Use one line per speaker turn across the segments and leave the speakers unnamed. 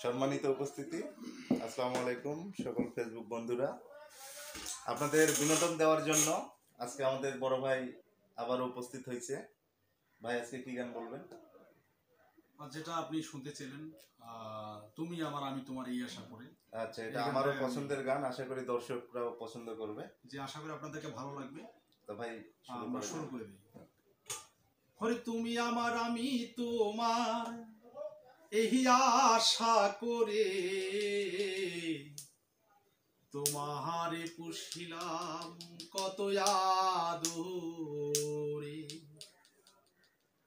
সম্মানিত উপস্থিতি, আসসালামু আলাইকুম সকল ফেসবুক বন্ধুরা। আপনাদের বিনোদন দেওয়ার জন্য আজকে আমাদের বড় ভাই আবারও উপস্থিত হয়েছে। ভাই আজকে কি গান বলবেন?
যেটা আপনি শুনতে ছিলেন, তুমি আমার আমি তোমার, এই আশা করি।
আচ্ছা, এটা আমারও পছন্দের গান, আশা করি দর্শকরাও পছন্দ করবে,
যে আশা করি আপনাদেরকে ভালো লাগবে।
তো ভাই
আমরা শুরু করে দিই। হরে তুমি আমার আমি তোমার, এই আশা করে তোমারে পুষিলাম কত আদরে।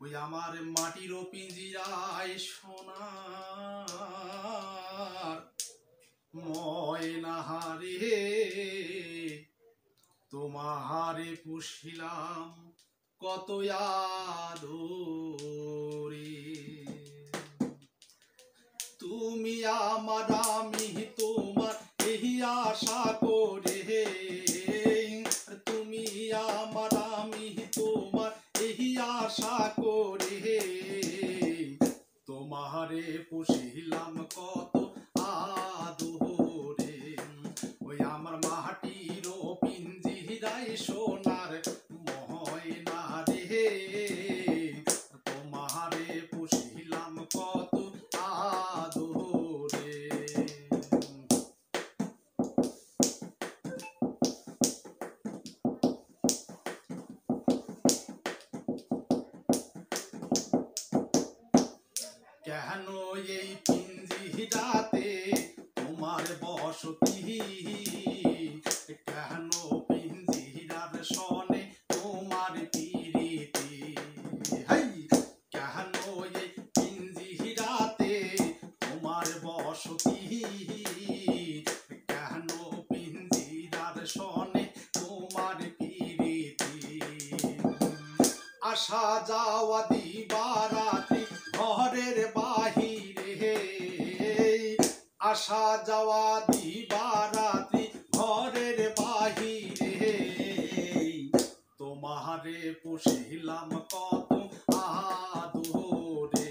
ওই আমার মাটির পিঞ্জিরায় সোনার ময়নাহারে তোমারে পুষিলাম কত আদরে। তুমি আমার আমি তোমার, এই আশা করে তুমি আমার আমি তোমার, এই আশা করে তোমারে পুষিলাম কত আদরে। ওই আমার মাটির পিঞ্জিরায় সোনার ময়না রে তোমারে পুষিলাম কত আদরে। কেন এই পিঞ্জিরাতে তোমার বসতি, কেন পিঞ্জিরার সনে তোমার পিরিতি। কেন এই পিঞ্জিরাতে তোমার বসতি, কেন পিঞ্জিরার সনে তোমার পিরিতি। আসা যাওয়া দিবারাত্রি ঘরের বাহিরে, আসা যাওয়া দিবারাত্রি ঘরের বাহিরে তোমারে পুষিলাম কত আদরে।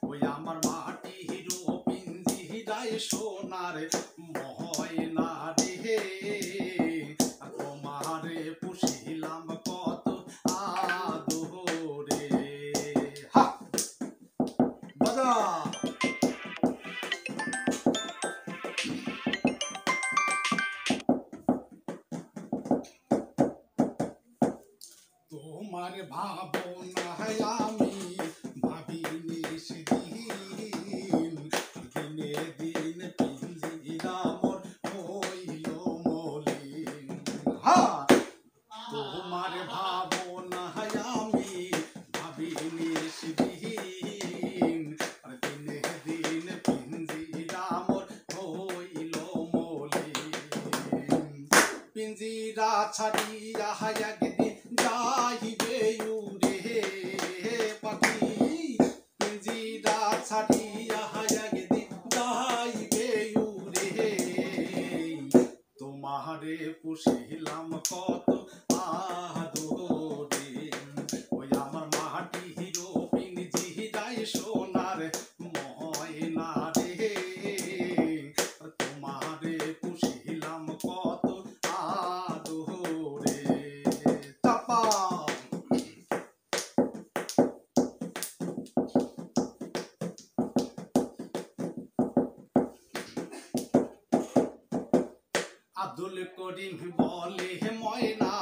ওই আমার মাটির পিঞ্জিরায় সোনার ময়না রে তোমারে পুষিলাম কত আদরে। হা বাজা। তোমার ভাবনায় আমি ভাবিনি সেদিন, দিনে দিন পিঞ্জিরা মোর হইল মলিন। তোমার ভাবনায় আমি ভাবিনি সেদিন, দিনে দিন পিঞ্জিরা মোর হইল মলিন। পিঞ্জিরা ছাড়িয়া একদিন যাইবে উড়ে পাখি, পিঞ্জিরা ছাড়িয়া একদিন যাইবে উড়ে তোমারে পুষিলাম কত আদরে। ওই আমার মাটির পিঞ্জিরায় সোনার ময়না রে তোমারে পুষিলাম কত আদরে। চাপা। আব্দুল করিম বলে ময়না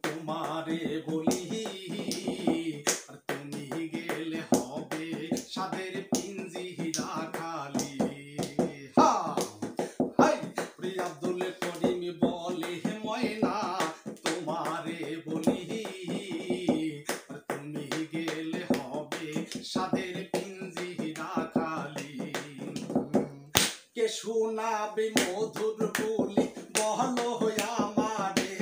তোমারে বলি, তুমি গেলে হবে সাদের পিঞ্জিরা খালি। আব্দুল করিম বলে ময়না তোমারে বলি, তুমি গেলে হবে সাদের পিঞ্জিরা খালি। কে শোনাবে মধুর বলি বলো আমারে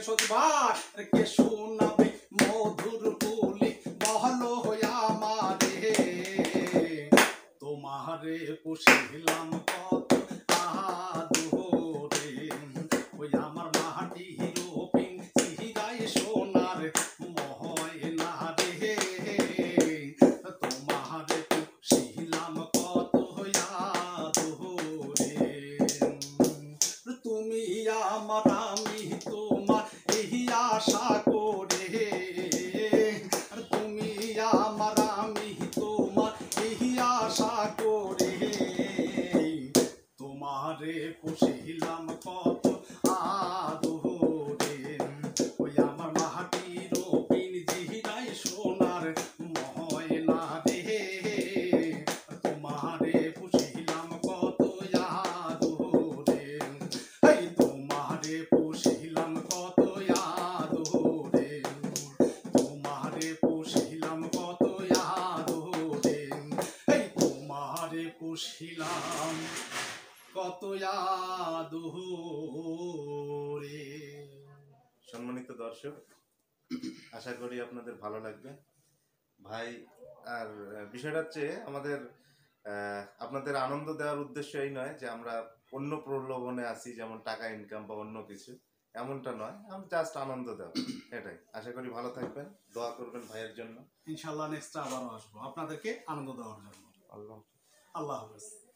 সতবার, কে শোনাবে মধুর বলি বলো আমারে তোমারে পুষিলাম কত আদরে। ওই আমার মাটির পিঞ্জিরায় সোনার ময়না রে তোমারে পুষিলাম কত পুষিলাম কত আদরে।
সম্মানিত দর্শক, আশা করি আপনাদের ভালো লাগবে ভাই। আর বিষয়টা হচ্ছে আমাদের আপনাদের আনন্দ দেওয়ার উদ্দেশ্য এই নয় যে আমরা অন্য প্রলোভনে আছি, যেমন টাকা ইনকাম বা অন্য কিছু, এমনটা নয়। আমি জাস্ট আনন্দ দেওয়া, এটাই। আশা করি ভালো থাকবেন, দোয়া করবেন ভাইয়ের জন্য।
ইনশাল্লাহ নেক্সট আবারও আসবো আপনাদেরকে আনন্দ দেওয়ার জন্য।
আল্লাহ।
আল্লাহ হাফেজ।